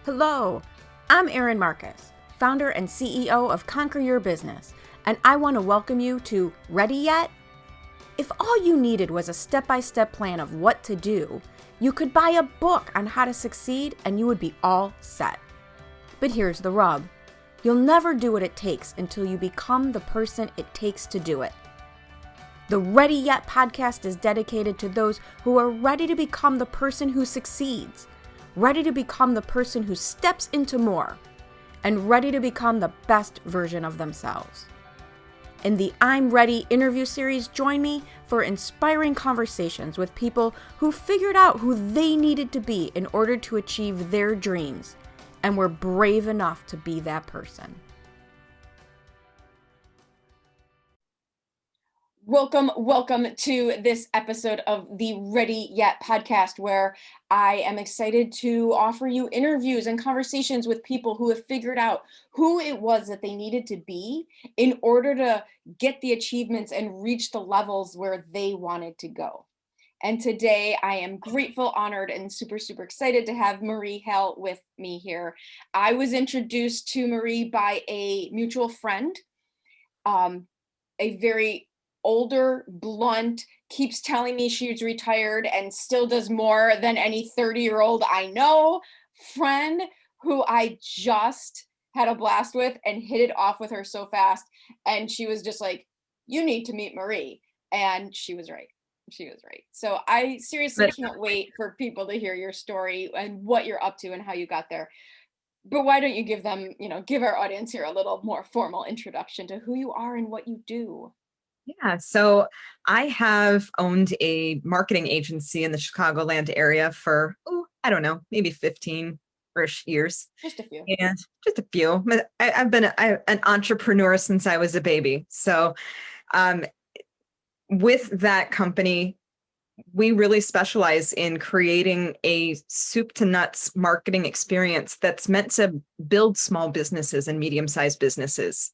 Hello, I'm Erin Marcus, founder and CEO of Conquer Your Business, and I want to welcome you to Ready Yet? If all you needed was a step-by-step plan of what to do, you could buy a book on how to succeed and you would be all set. But here's the rub. You'll never do what it takes until you become the person it takes to do it. The Ready Yet podcast is dedicated to those who are ready to become the person who succeeds, ready to become the person who steps into more, and ready to become the best version of themselves. In the I'm Ready interview series, join me for inspiring conversations with people who figured out who they needed to be in order to achieve their dreams, and were brave enough to be that person. Welcome to this episode of the Ready Yet podcast, where I am excited to offer you interviews and conversations with people who have figured out who it was that they needed to be in order to get the achievements and reach the levels where they wanted to go. And today I am grateful, honored, and super excited to have Marie Hale with me here. I was introduced to Marie by a mutual friend, a very older, blunt, keeps telling me she's retired and still does more than any 30-year-old I know, friend who I just had a blast with and hit it off with her so fast. And she was just like, you need to meet Marie. And she was right. So I seriously can't wait for people to hear your story and what you're up to and how you got there. But why don't you give our audience here a little more formal introduction to who you are and what you do? Yeah, so I have owned a marketing agency in the Chicagoland area for, I don't know, maybe 15-ish years. Just a few. Yeah, just a few. I've been an entrepreneur since I was a baby. So with that company, we really specialize in creating a soup to nuts marketing experience that's meant to build small businesses and medium-sized businesses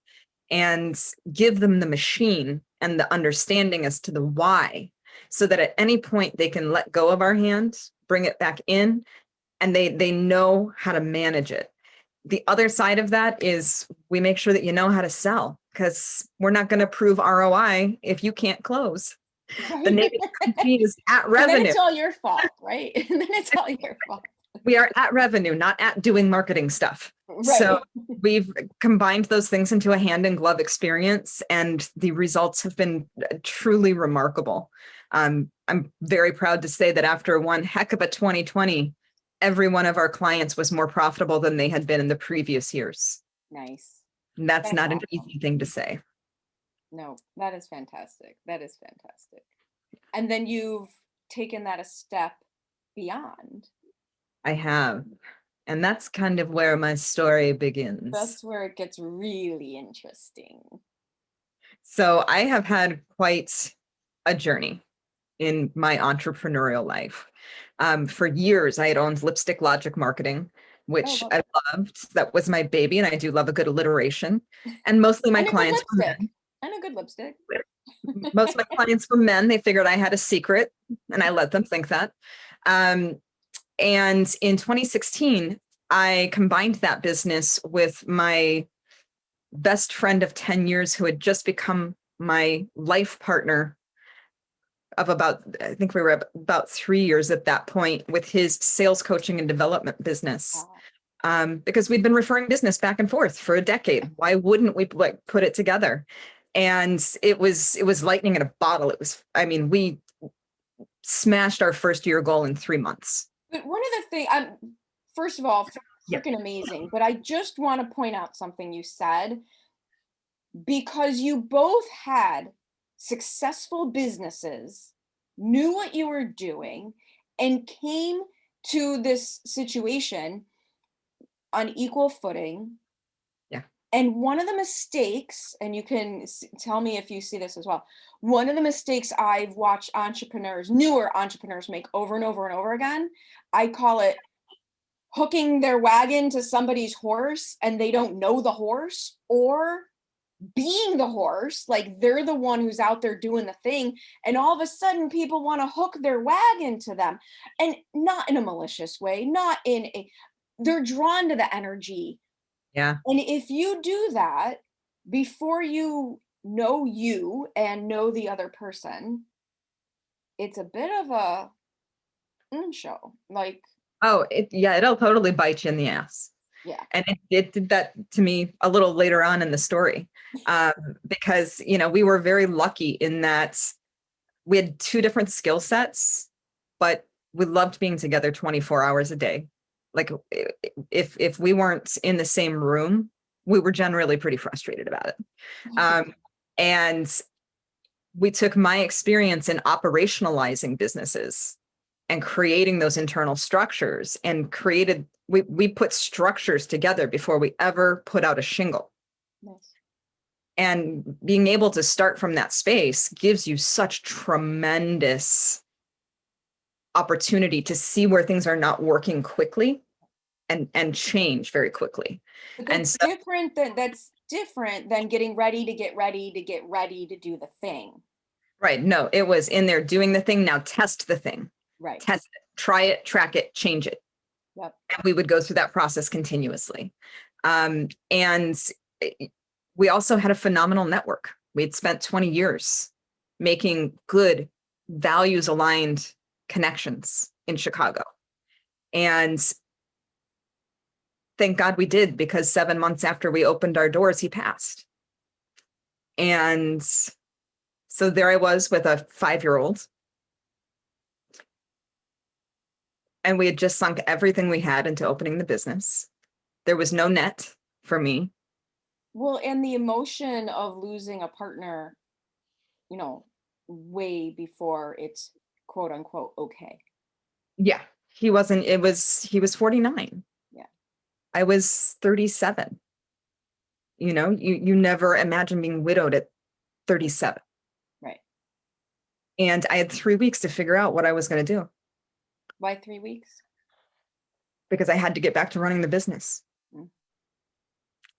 and give them the machine and the understanding as to the why, so that at any point they can let go of our hand, bring it back in, and they know how to manage it. The other side of that is we make sure that you know how to sell, because we're not going to prove ROI if you can't close. Right. The name of the company is At Revenue. And then it's all your fault, right? And then it's all your fault. We are at revenue, not at doing marketing stuff. Right. So we've combined those things into a hand in glove experience, and the results have been truly remarkable. I'm very proud to say that after one heck of a 2020, every one of our clients was more profitable than they had been in the previous years. Nice. And that's not awesome. An easy thing to say. No, that is fantastic. And then you've taken that a step beyond. I have. And that's kind of where my story begins. That's where it gets really interesting. So I have had quite a journey in my entrepreneurial life. For years, I had owned Lipstick Logic Marketing, which I loved. That was my baby, and I do love a good alliteration. And mostly my clients were men. And a good lipstick. Most of my clients were men. They figured I had a secret, and I let them think that. And in 2016, I combined that business with my best friend of 10 years who had just become my life partner of I think we were about 3 years at that point, with his sales coaching and development business. Because we'd been referring business back and forth for a decade. Why wouldn't we put it together? And it was lightning in a bottle. We smashed our first year goal in 3 months. But one of the things, first of all, freaking amazing. But I just want to point out something you said, because you both had successful businesses, knew what you were doing, and came to this situation on equal footing. Yeah. And one of the mistakes, and you can tell me if you see this as well, one of the mistakes I've watched newer entrepreneurs make over and over and over again, I call it hooking their wagon to somebody's horse and they don't know the horse, or being the horse, like they're the one who's out there doing the thing, and all of a sudden people want to hook their wagon to them, and not in a malicious way, not in a they're drawn to the energy. Yeah. And if you do that before you know you and know the other person, it's a bit of a show. Like, Oh, it'll totally bite you in the ass. yeah. And it did that to me a little later on in the story. Because, we were very lucky in that we had two different skill sets, but we loved being together 24 hours a day. Like if we weren't in the same room, we were generally pretty frustrated about it. And we took my experience in operationalizing businesses and creating those internal structures and we put structures together before we ever put out a shingle. Nice. And being able to start from that space gives you such tremendous opportunity to see where things are not working quickly and change very quickly. But And that's so, different than getting ready to get ready to get ready to do the thing. right. No, it was in there doing the thing. Now test the thing. Right. Test it, try it, track it, change it. Yep. And we would go through that process continuously. And we also had a phenomenal network. We'd spent 20 years making good, values aligned connections in Chicago. And thank God we did, because 7 months after we opened our doors, he passed. And so there I was with a 5-year-old. And we had just sunk everything we had into opening the business. There was no net for me. Well, and the emotion of losing a partner, way before it's quote unquote okay. Yeah, he was 49. Yeah. I was 37. You never imagine being widowed at 37. Right. And I had 3 weeks to figure out what I was going to do. Why 3 weeks? Because I had to get back to running the business. Mm.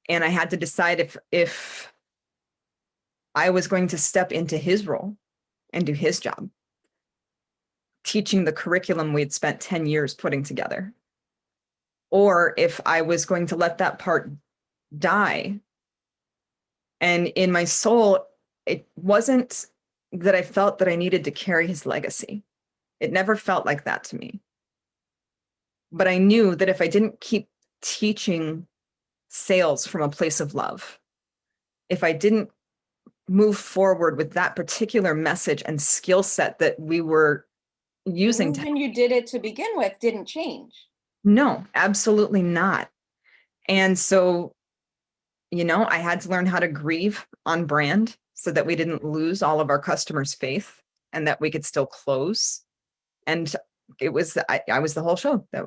And I had to decide if I was going to step into his role and do his job, teaching the curriculum we had spent 10 years putting together, or if I was going to let that part die. And in my soul, it wasn't that I felt that I needed to carry his legacy. It never felt like that to me. But I knew that if I didn't keep teaching sales from a place of love, if I didn't move forward with that particular message and skill set that we were using, the reason you did it to begin with didn't change. No, absolutely not. And so, I had to learn how to grieve on brand so that we didn't lose all of our customers' faith and that we could still close. And it was, I was the whole show that,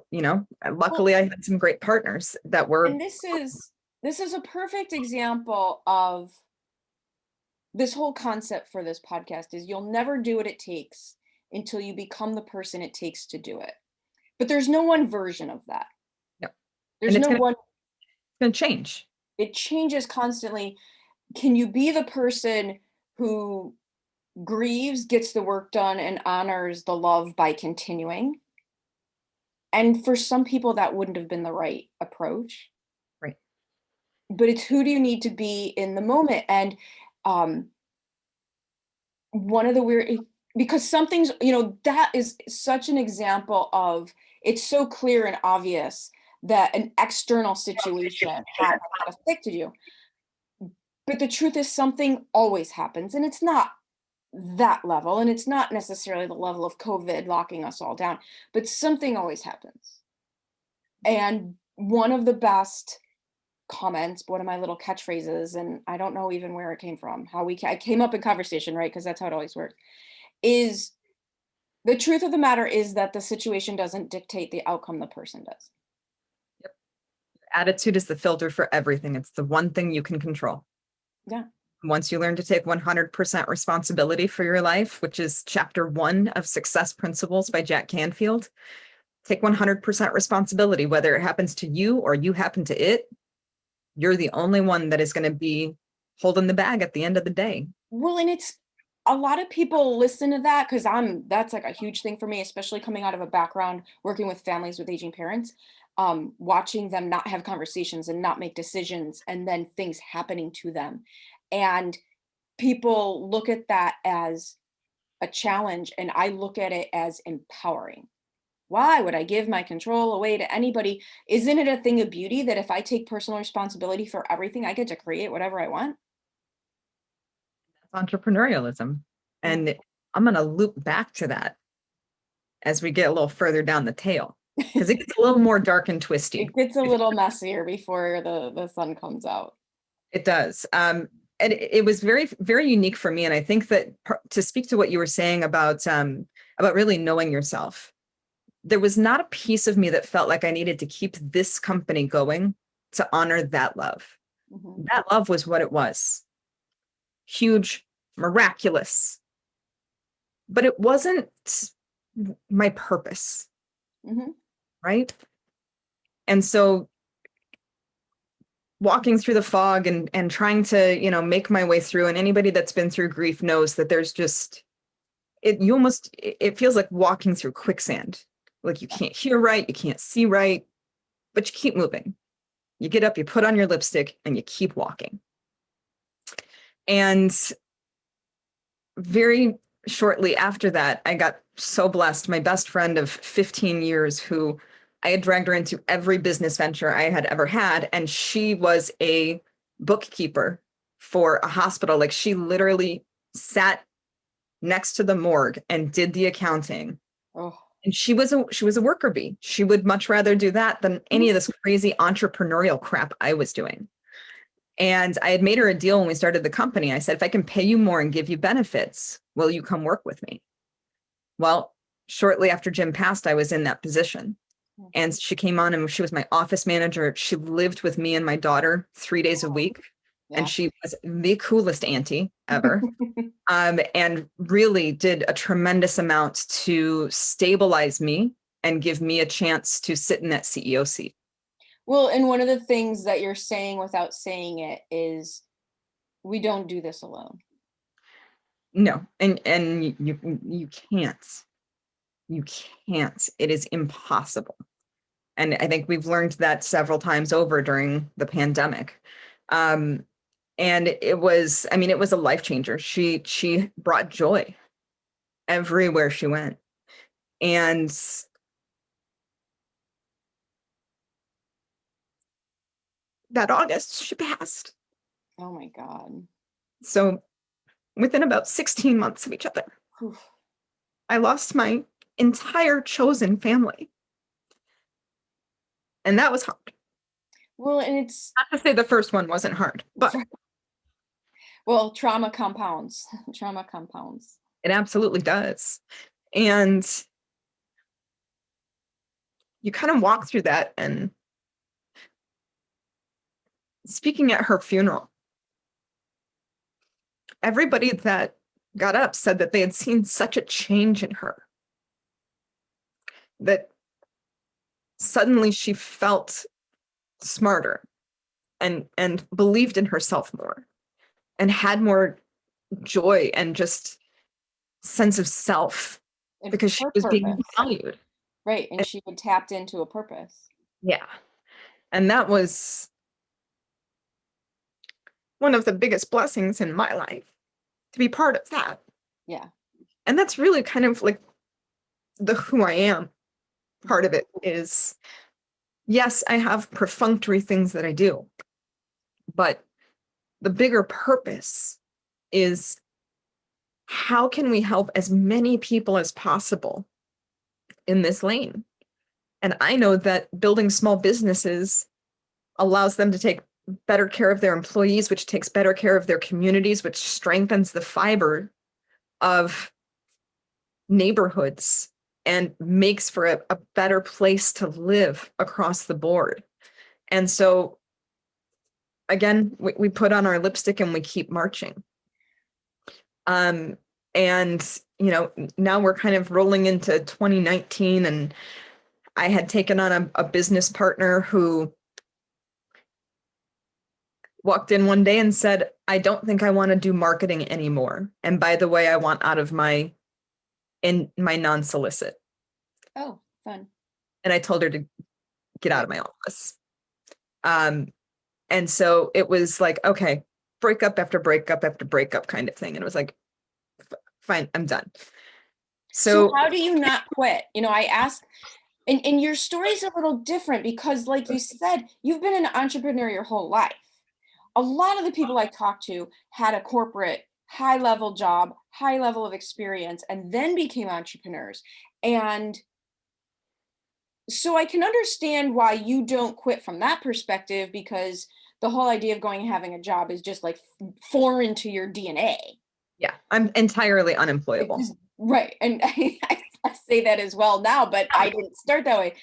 luckily I had some great partners that were. And this is a perfect example of this whole concept for this podcast is you'll never do what it takes until you become the person it takes to do it. But there's no one version of that. No. There's no one. It's going to change. It changes constantly. Can you be the person who grieves, gets the work done, and honors the love by continuing? And for some people, that wouldn't have been the right approach. Right. But it's who do you need to be in the moment? And one of the weird, because something's, that is such an example of, it's so clear and obvious that an external situation had affected you. But the truth is something always happens, and it's not that level, and it's not necessarily the level of COVID locking us all down, but something always happens. And one of the best comments, one of my little catchphrases, and I don't know even where it came from, I came up in conversation, right? Because that's how it always works, is the truth of the matter is that the situation doesn't dictate the outcome, the person does. Yep. Attitude is the filter for everything. It's the one thing you can control. Yeah. Once you learn to take 100% responsibility for your life, which is chapter 1 of Success Principles by Jack Canfield, take 100% responsibility, whether it happens to you or you happen to it. You're the only one that is going to be holding the bag at the end of the day. Well, and it's a lot of people listen to that because that's like a huge thing for me, especially coming out of a background working with families with aging parents. watching them not have conversations and not make decisions, and then things happening to them. And people look at that as a challenge, and I look at it as empowering. Why would I give my control away to anybody? Isn't it a thing of beauty that if I take personal responsibility for everything, I get to create whatever I want? Entrepreneurialism. Mm. And I'm going to loop back to that as we get a little further down the tail, because it gets a little more dark and twisty. It gets a little messier before the sun comes out. It does. And it was very, very unique for me. And I think that to speak to what you were saying about really knowing yourself, there was not a piece of me that felt like I needed to keep this company going to honor that love. Mm-hmm. That love was what it was. Huge, miraculous. But it wasn't my purpose. Mm-hmm. Right? And so walking through the fog and trying to, make my way through, and anybody that's been through grief knows that there's just it feels like walking through quicksand. Like you can't hear right, you can't see right, but you keep moving. You get up, you put on your lipstick, and you keep walking. And very shortly after that, I got so blessed. My best friend of 15 years, who I had dragged her into every business venture I had ever had, and she was a bookkeeper for a hospital. Like she literally sat next to the morgue and did the accounting. Oh. And she was a worker bee. She would much rather do that than any of this crazy entrepreneurial crap I was doing. And I had made her a deal when we started the company. I said, if I can pay you more and give you benefits, will you come work with me? Well, shortly after Jim passed, I was in that position. And she came on and she was my office manager. She lived with me and my daughter 3 days a week. Yeah. And she was the coolest auntie ever. And really did a tremendous amount to stabilize me and give me a chance to sit in that CEO seat. Well, and one of the things that you're saying without saying it is we don't do this alone. No, and you can't. You can't. It is impossible. And I think we've learned that several times over during the pandemic. And it was a life changer. She brought joy everywhere she went. And that August, she passed. Oh my God. So within about 16 months of each other, oof, I lost my entire chosen family. And that was hard. Well, and it's not to say the first one wasn't hard, but well, trauma compounds. Trauma compounds. It absolutely does. And you kind of walk through that. And speaking at her funeral, everybody that got up said that they had seen such a change in her, that suddenly she felt smarter and believed in herself more and had more joy and just sense of self and because she was being valued. Right. And she had tapped into a purpose. Yeah. And that was one of the biggest blessings in my life, to be part of that. Yeah. And that's really kind of like the who I am part of it is, yes, I have perfunctory things that I do, but the bigger purpose is how can we help as many people as possible in this lane? And I know that building small businesses allows them to take better care of their employees, which takes better care of their communities, which strengthens the fiber of neighborhoods and makes for a better place to live across the board. And so, again, we put on our lipstick and we keep marching. And, now we're kind of rolling into 2019, and I had taken on a business partner who walked in one day and said, I don't think I want to do marketing anymore. And by the way, I want out of my non-solicit. Oh, fun. And I told her to get out of my office. And so it was like, okay, breakup after breakup after breakup kind of thing. And it was like, fine, I'm done. So So how do you not quit? I ask, and your story is a little different because like you said, you've been an entrepreneur your whole life. A lot of the people I talked to had a corporate high level job, high level of experience, and then became entrepreneurs. And so I can understand why you don't quit from that perspective, because the whole idea of going and having a job is just like foreign to your DNA. yeah, I'm entirely unemployable. Right. And I say that as well now, but I didn't start that way.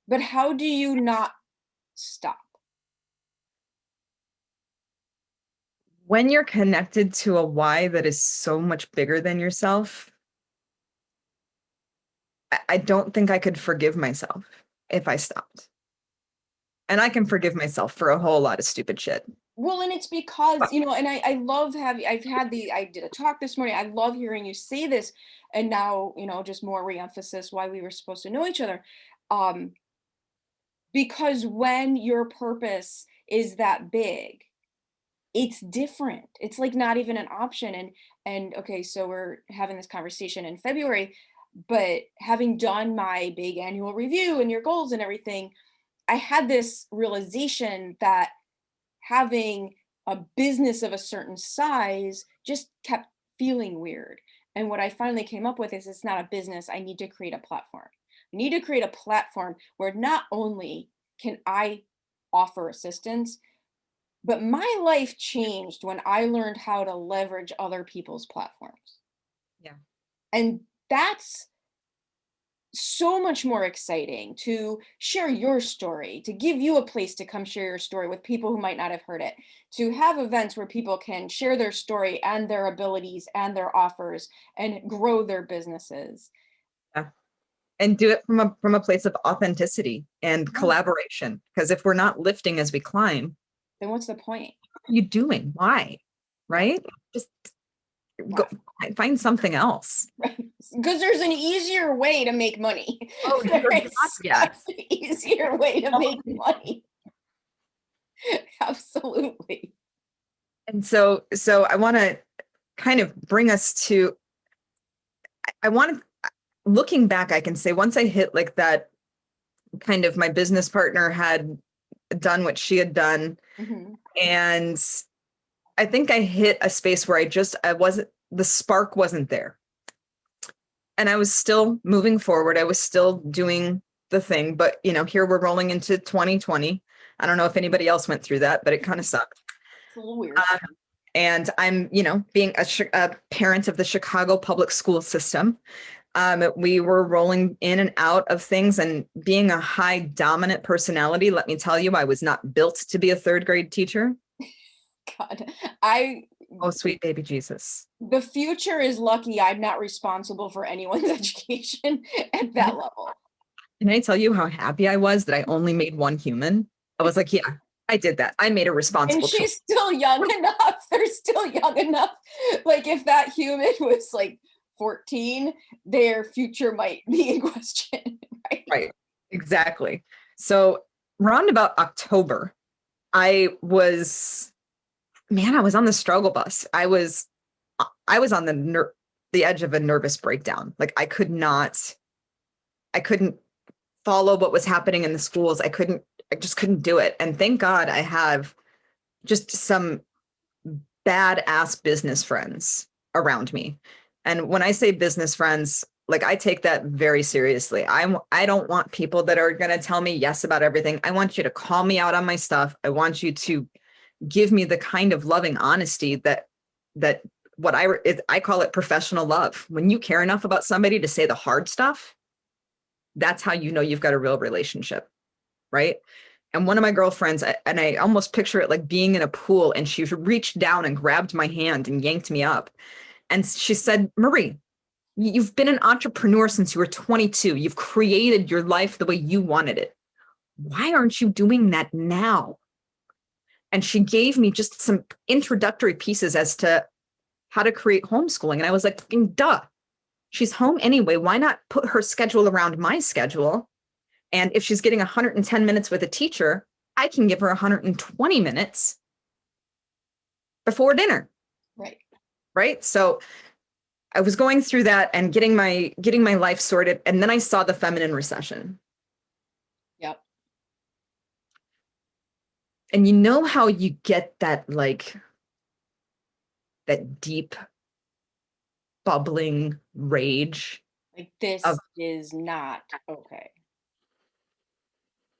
But how do you not stop? When you're connected to a why that is so much bigger than yourself, I don't think I could forgive myself if I stopped. And I can forgive myself for a whole lot of stupid shit. Well, and it's because, and I love having, I did a talk this morning. I love hearing you say this. And now, just more reemphasis why we were supposed to know each other. Um, because when your purpose is that big, it's different. It's like not even an option. And okay, so we're having this conversation in February, but having done my big annual review and your goals and everything, I had this realization that having a business of a certain size just kept feeling weird. And what I finally came up with is it's not a business. I need to create a platform. I need to create a platform where not only can I offer assistance, but my life changed when I learned how to leverage other people's platforms. Yeah. And that's so much more exciting to share your story, to give you a place to come share your story with people who might not have heard it, to have events where people can share their story and their abilities and their offers and grow their businesses. Yeah. And do it from a place of authenticity and Yeah. collaboration. Because if we're not lifting as we climb, Then what's the point? what are you doing? Why? Right? Just go find something else. Right. Because there's an easier way to make money. Oh, There dear is God, such yes. an easier way to make money. Absolutely. And so I want to kind of bring us to, I want to, looking back, I can say once I hit like that kind of, my business partner had done what she had done. Mm-hmm. And I think I hit a space where the spark wasn't there. And I was still moving forward. I was still doing the thing, but here we're rolling into 2020. I don't know if anybody else went through that, but it kind of sucked. It's a little weird. And I'm, being a parent of the Chicago public school system, we were rolling in and out of things, and being a high dominant personality, let me tell you, I was not built to be a third grade teacher. God, Oh, sweet baby Jesus. the future is lucky I'm not responsible for anyone's education at that level. Can I tell you how happy I was that I only made one human? I was like, yeah, I did that. I made a And responsible choice. she's still young enough. They're still young enough. Like if that human was like 14, their future might be in question. Right. Right. Exactly. So round about October, I was on the struggle bus. I was on the edge of a nervous breakdown. Like I couldn't follow what was happening in the schools. I just couldn't do it. And thank God I have just some badass business friends around me. And when I say business friends, like I take that very seriously. I don't want people that are going to tell me yes about everything. I want you to call me out on my stuff. I want you to give me the kind of loving honesty that what I call it professional love. When you care enough about somebody to say the hard stuff, that's how you know you've got a real relationship, right? And one of my girlfriends, and I almost picture it like being in a pool, and she reached down and grabbed my hand and yanked me up. And she said, Marie, you've been an entrepreneur since you were 22. You've created your life the way you wanted it. Why aren't you doing that now? And she gave me just some introductory pieces as to how to create homeschooling. And I was like, duh, she's home anyway. Why not put her schedule around my schedule And if she's getting 110 minutes with a teacher, I can give her 120 minutes before dinner. Right. Right. So I was going through that and getting my life sorted. And then I saw the feminine recession. Yep. And you know how you get that, like, that deep bubbling rage Like, this of is not okay.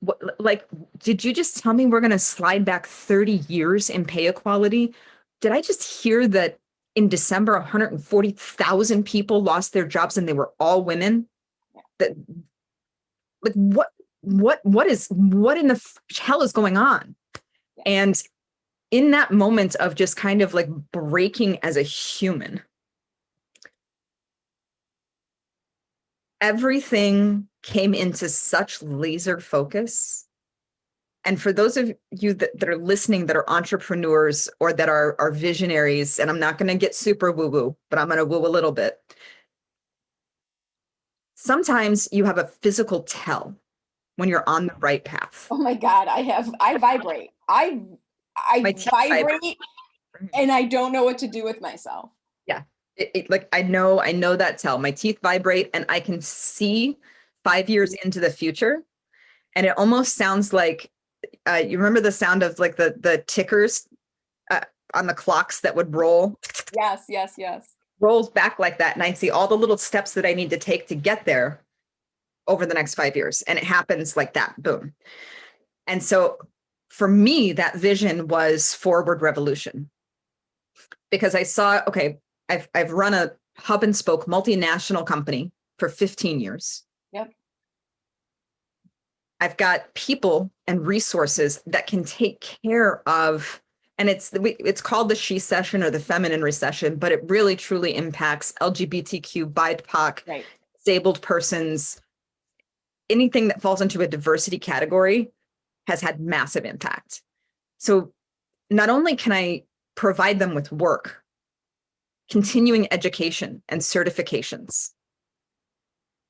what, like, did you just tell me we're going to slide back 30 years in pay equality? Did I just hear that in December, 140,000 people lost their jobs and they were all women? Yeah. That, like, what in the hell is going on? Yeah. And in that moment of just kind of like breaking as a human, everything came into such laser focus. And for those of you that are listening, that are entrepreneurs or that are visionaries, and I'm not going to get super woo-woo, but I'm going to woo a little bit. Sometimes you have a physical tell when you're on the right path. Oh my God, I vibrate. I vibrate and I don't know what to do with myself. Yeah. Like, I know that tell. My teeth vibrate and I can see 5 years into the future. And it almost sounds like, you remember the sound of like the tickers on the clocks that would roll? Yes. Rolls back like that. And I see all the little steps that I need to take to get there over the next 5 years. And it happens like that. Boom. And so for me, that vision was forward revolution. Because I saw, okay, I've run a hub and spoke multinational company for 15 years. Yep. I've got people and resources that can take care of, and it's called the she session or the feminine recession, but it really truly impacts LGBTQ, BIPOC, right, disabled persons. Anything that falls into a diversity category has had massive impact. So not only can I provide them with work, continuing education and certifications,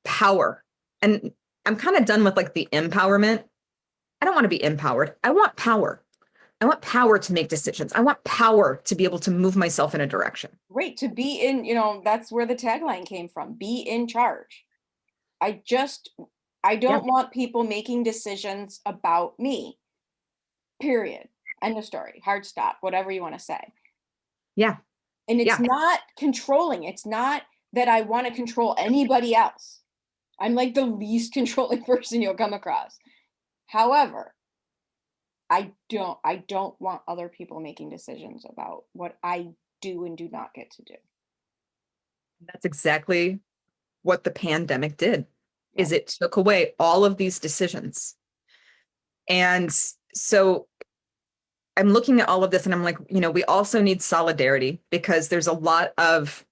power. And I'm kind of done with like the empowerment. I don't want to be empowered. I want power. I want power to make decisions. I want power to be able to move myself in a direction. Right. To be in, that's where the tagline came from. Be in charge. I don't want people making decisions about me. Period. End of story. Hard stop. Whatever you want to say. Yeah. And it's not controlling. It's not that I want to control anybody else. I'm like the least controlling person you'll come across. However, I don't want other people making decisions about what I do and do not get to do. That's exactly what the pandemic did, is Yeah. it took away all of these decisions. And so I'm looking at all of this and I'm like, we also need solidarity, because there's a lot of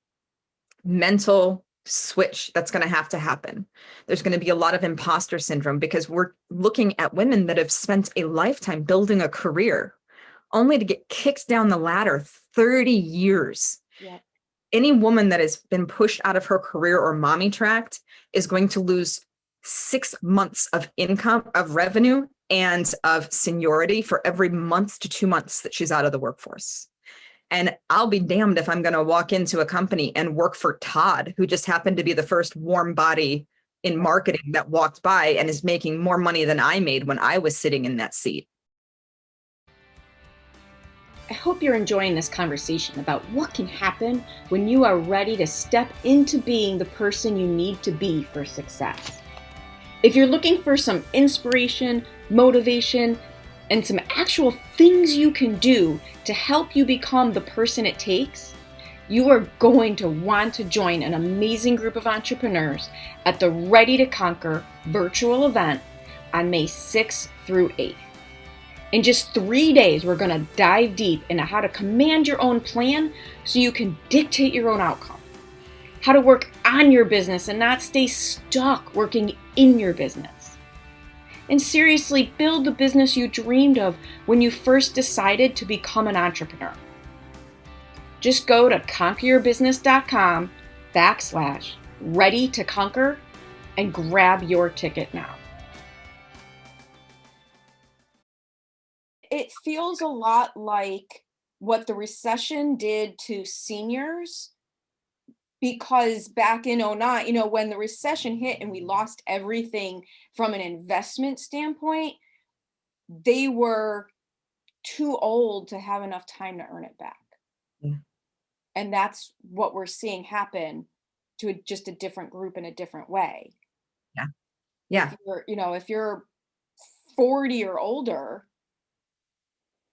mental switch that's going to have to happen. There's going to be a lot of imposter syndrome, because we're looking at women that have spent a lifetime building a career only to get kicked down the ladder 30 years. Yeah. Any woman that has been pushed out of her career or mommy tracked is going to lose 6 months of income, of revenue, and of seniority for every month to 2 months that she's out of the workforce. And I'll be damned if I'm going to walk into a company and work for Todd, who just happened to be the first warm body in marketing that walked by and is making more money than I made when I was sitting in that seat. I hope you're enjoying this conversation about what can happen when you are ready to step into being the person you need to be for success. If you're looking for some inspiration, motivation, and some actual things you can do to help you become the person it takes, you are going to want to join an amazing group of entrepreneurs at the Ready to Conquer virtual event on May 6th through 8th. In just 3 days, we're going to dive deep into how to command your own plan so you can dictate your own outcome. How to work on your business and not stay stuck working in your business. And seriously, build the business you dreamed of when you first decided to become an entrepreneur. Just go to conqueryourbusiness.com/ready to conquer and grab your ticket now. it feels a lot like what the recession did to seniors, because back in '09, when the recession hit and we lost everything from an investment standpoint, they were too old to have enough time to earn it back. Yeah. And that's what we're seeing happen to just a different group in a different way. Yeah. If Yeah. you're 40 or older,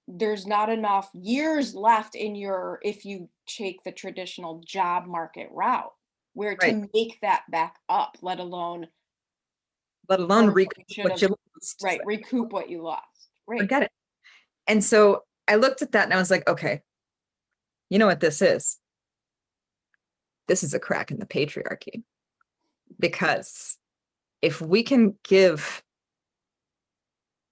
there's not enough years left in your, if you take the traditional job market route, where Right. to make that back up, Let alone earn what recoup you should what have, you lost. right, recoup what you lost. Right. Forget it. And so I looked at that and I was like, okay, you know what this is? This is a crack in the patriarchy. Because if we can give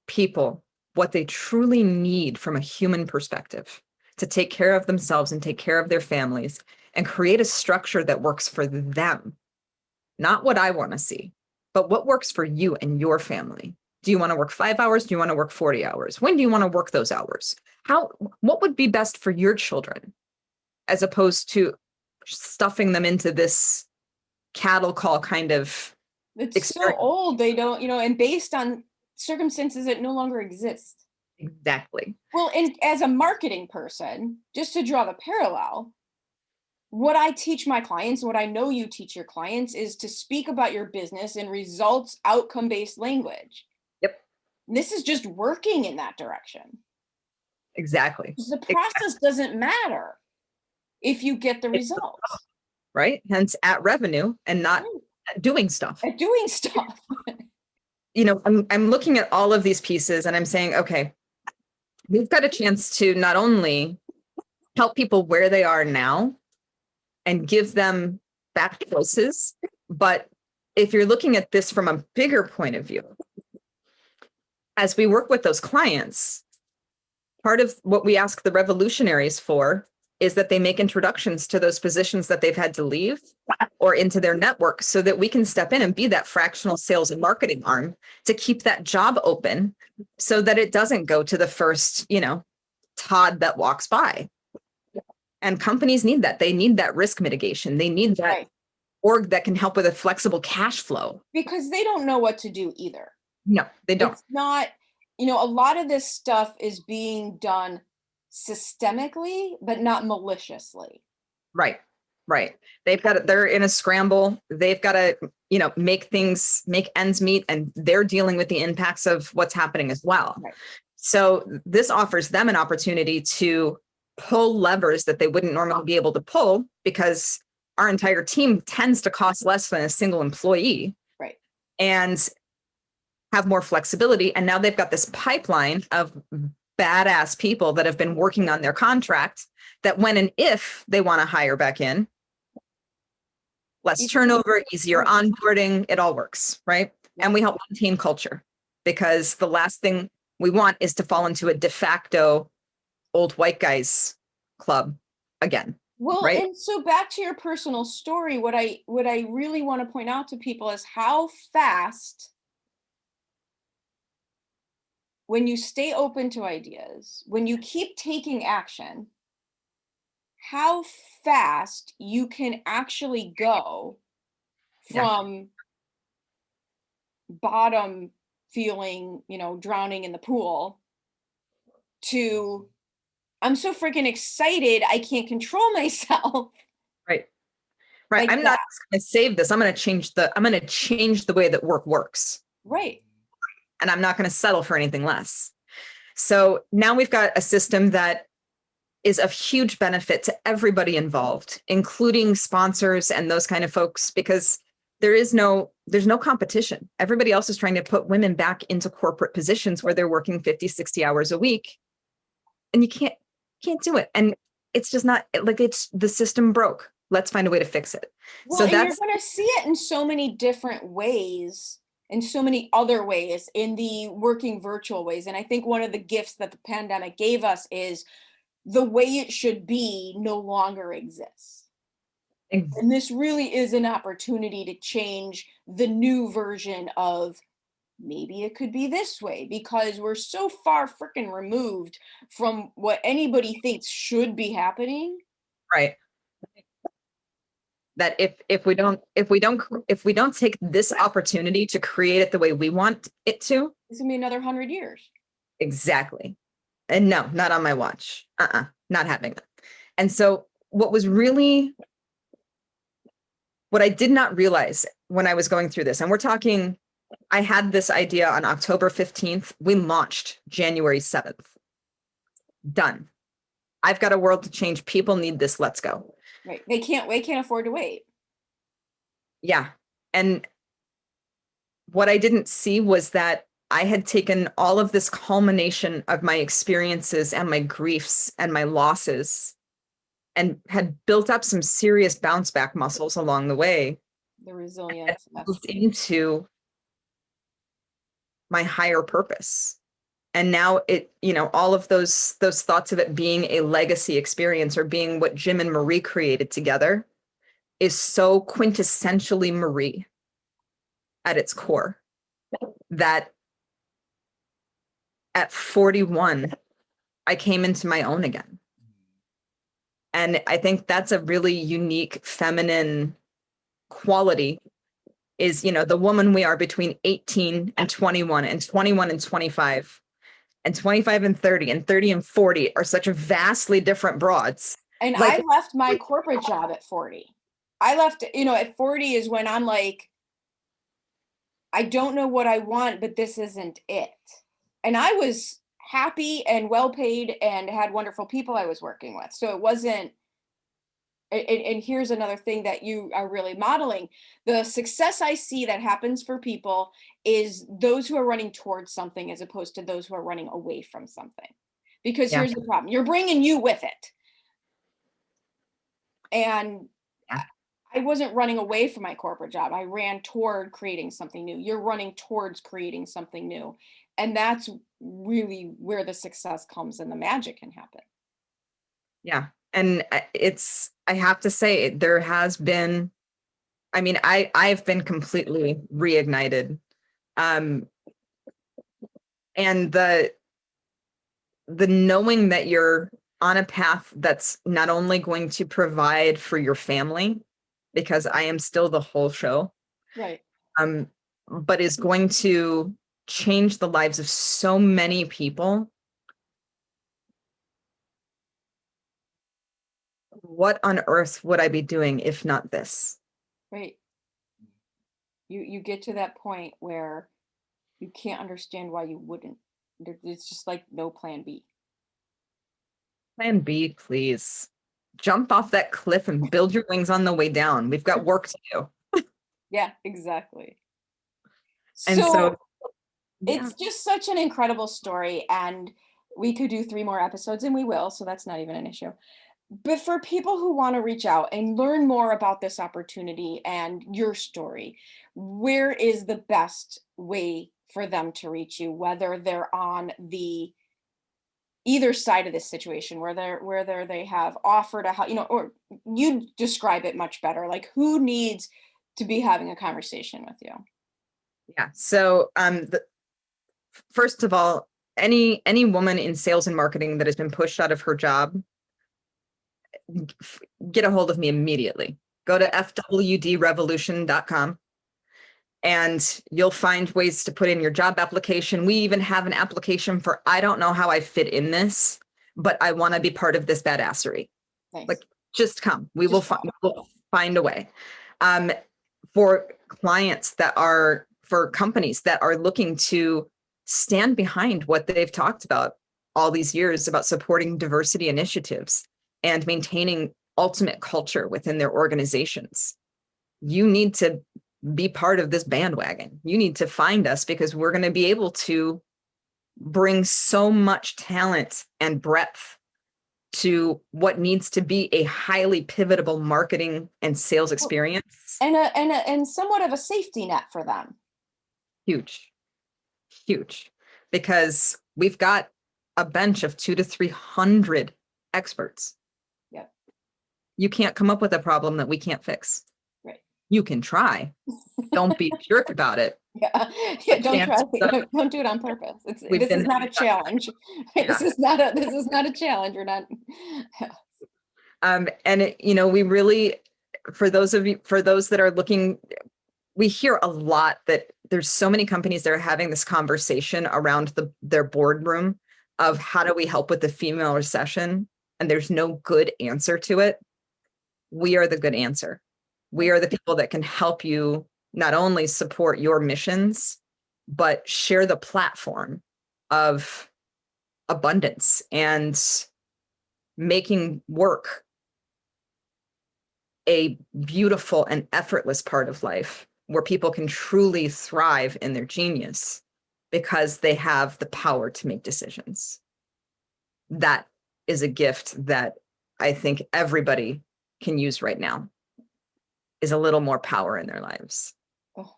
people what they truly need from a human perspective to take care of themselves and take care of their families and create a structure that works for them, not what I want to see, but what works for you and your family. Do you want to work 5 hours? Do you want to work 40 hours? When do you want to work those hours? What would be best for your children as opposed to stuffing them into this cattle call kind of It's so experience? old, they don't, and based on circumstances that no longer exist. Exactly. Well, and as a marketing person, just to draw the parallel, what I teach my clients, what I know you teach your clients, is to speak about your business in results, outcome based language. Yep. This is just working in that direction. Exactly. The process doesn't matter if you get the It's results. right. Hence at revenue and not Right. doing stuff. At doing stuff. I'm looking at all of these pieces and I'm saying, okay, we've got a chance to not only help people where they are now and give them back choices, but if you're looking at this from a bigger point of view, as we work with those clients, part of what we ask the revolutionaries for is that they make introductions to those positions that they've had to leave or into their network so that we can step in and be that fractional sales and marketing arm to keep that job open so that it doesn't go to the first, Todd that walks by. And companies need that. They need that risk mitigation. They need that Right. org that can help with a flexible cash flow. Because they don't know what to do either. No, they don't. It's not, a lot of this stuff is being done systemically, but not maliciously. Right. Right. They're in a scramble. They've got to, make ends meet, and they're dealing with the impacts of what's happening as well. Right. So this offers them an opportunity to pull levers that they wouldn't normally be able to pull because our entire team tends to cost less than a single employee. Right. And have more flexibility. And now they've got this pipeline of badass people that have been working on their contract that when and if they want to hire back in, less turnover, easier onboarding, it all works, right? And we help maintain culture because the last thing we want is to fall into a de facto old white guys club again. Well, right? and so back to your personal story, what I really want to point out to people is how fast, when you stay open to ideas, when you keep taking action, how fast you can actually go Yeah. from bottom feeling, drowning in the pool, to I'm so freaking excited I can't control myself. Right. Right. Like I'm not that. going to save this. I'm going to change the way that work works. Right. And I'm not going to settle for anything less. So now we've got a system that is of huge benefit to everybody involved, including sponsors and those kind of folks, because there's no competition. Everybody else is trying to put women back into corporate positions where they're working 50, 60 hours a week. And you can't do it. And it's just not like it's the system broke. Let's find a way to fix it. Well, So and you're that's going to see it in so many different ways, in so many other ways, in the working virtual ways. And I think one of the gifts that the pandemic gave us is the way it should be no longer exists. And this really is an opportunity to change the new version of maybe it could be this way, because we're so far freaking removed from what anybody thinks should be happening. Right. That if we don't take this opportunity to create it the way we want it to. It's gonna be another 100 years. Exactly. And no, not on my watch. Not having that. And so what I did not realize when I was going through this, and we're talking, I had this idea on October 15th. We launched January 7th. Done. I've got a world to change. People need this. Let's go. Right. They can't afford to wait. Yeah. And what I didn't see was that I had taken all of this culmination of my experiences and my griefs and my losses and had built up some serious bounce back muscles along the way. The resilience. Moved into my higher purpose. And now it, all of those thoughts of it being a legacy experience or being what Jim and Marie created together is so quintessentially Marie at its core, that at 41, I came into my own again. And I think that's a really unique feminine quality is, the woman we are between 18 and 21 and 21 and 25 and 25 and 30 and 30 and 40 are such vastly different broads. And I left my corporate job at 40. I left, at 40 is when I'm like, I don't know what I want, but this isn't it. And I was happy and well paid and had wonderful people I was working with. So it wasn't, and here's another thing that you are really modeling. The success I see that happens for people is those who are running towards something as opposed to those who are running away from something. Because here's the problem. You're bringing you with it. And I wasn't running away from my corporate job. I ran toward creating something new. You're running towards creating something new. And that's really where the success comes and the magic can happen. Yeah. And I have to say, there has been, I've been completely reignited. And the knowing that you're on a path that's not only going to provide for your family, because I am still the whole show, right? But is going to change the lives of so many people. What on earth would I be doing if not this? Right. You get to that point where you can't understand why you wouldn't. It's just like no plan B. Plan B, please. Jump off that cliff and build your wings on the way down. We've got work to do. Yeah, exactly. And so it's just such an incredible story, and we could do 3 more episodes, and we will, so that's not even an issue. But for people who want to reach out and learn more about this opportunity and your story, where is the best way for them to reach you, whether they're on the either side of this situation, where they have offered a, or you describe it much better, like who needs to be having a conversation with you? Yeah. So first of all, any woman in sales and marketing that has been pushed out of her job, get a hold of me immediately. Go to fwdrevolution.com and you'll find ways to put in your job application. We even have an application for, I don't know how I fit in this, but I want to be part of this badassery. Nice. Like, just come. We'll find a way. For clients for companies that are looking to stand behind what they've talked about all these years about supporting diversity initiatives and maintaining ultimate culture within their organizations, you need to be part of this bandwagon. You need to find us, because we're going to be able to bring so much talent and breadth to what needs to be a highly pivotable marketing and sales experience. And somewhat of a safety net for them. Huge, because we've got a bench of 200 to 300 experts. Yep. You can't come up with a problem that we can't fix. Right. You can try. Don't be a jerk about it. Yeah, yeah, don't try, Chances are don't do it on purpose. we've This is been not a challenge. yeah. This is not a challenge. We're not. And we really, for those that are looking, we hear a lot that there's so many companies that are having this conversation around their boardroom of how do we help with the female recession, and there's no good answer to it. We are the good answer. We are the people that can help you not only support your missions, but share the platform of abundance and making work a beautiful and effortless part of life where people can truly thrive in their genius because they have the power to make decisions. That is a gift that I think everybody can use right now, is a little more power in their lives. Oh.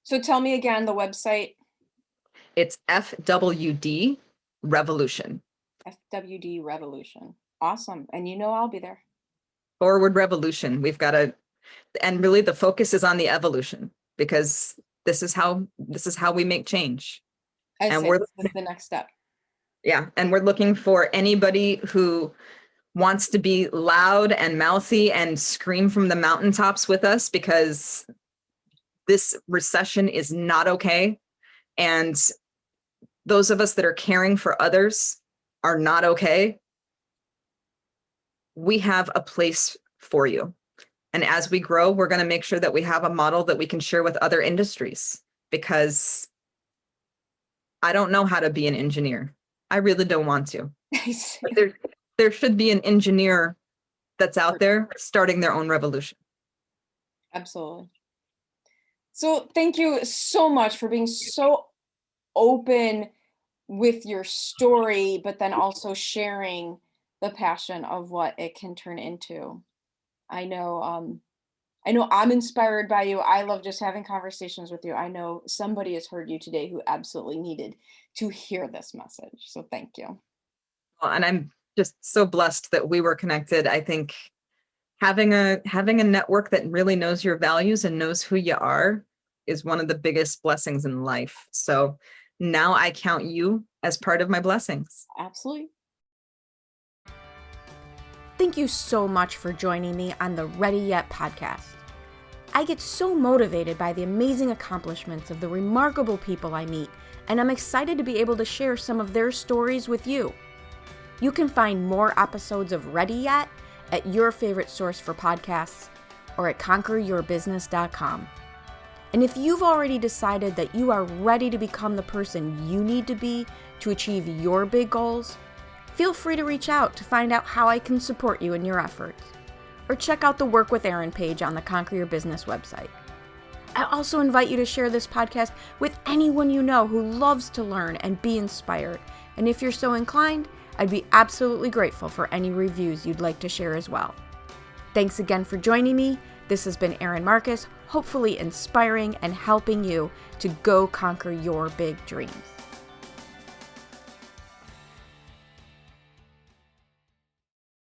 So tell me again the website. It's FWD Revolution. FWD Revolution. Awesome. And I'll be there. Forward revolution. We've got and really the focus is on the evolution, because this is how we make change. And this is the next step. Yeah. And we're looking for anybody who wants to be loud and mouthy and scream from the mountaintops with us, because this recession is not okay. And those of us that are caring for others are not okay. We have a place for you. And as we grow, we're going to make sure that we have a model that we can share with other industries, because I don't know how to be an engineer. I really don't want to. There should be an engineer that's out there starting their own revolution. Absolutely. So thank you so much for being so open with your story, but then also sharing the passion of what it can turn into. I know I'm inspired by you. I love just having conversations with you. I know somebody has heard you today who absolutely needed to hear this message. So thank you. Well, and I'm just so blessed that we were connected. I think having a network that really knows your values and knows who you are is one of the biggest blessings in life. So now I count you as part of my blessings. Absolutely. Thank you so much for joining me on the Ready Yet podcast. I get so motivated by the amazing accomplishments of the remarkable people I meet, and I'm excited to be able to share some of their stories with you. You can find more episodes of Ready Yet at your favorite source for podcasts or at conqueryourbusiness.com. And if you've already decided that you are ready to become the person you need to be to achieve your big goals, feel free to reach out to find out how I can support you in your efforts. Or check out the Work with Erin page on the Conquer Your Business website. I also invite you to share this podcast with anyone you know who loves to learn and be inspired. And if you're so inclined, I'd be absolutely grateful for any reviews you'd like to share as well. Thanks again for joining me. This has been Erin Marcus, hopefully inspiring and helping you to go conquer your big dreams.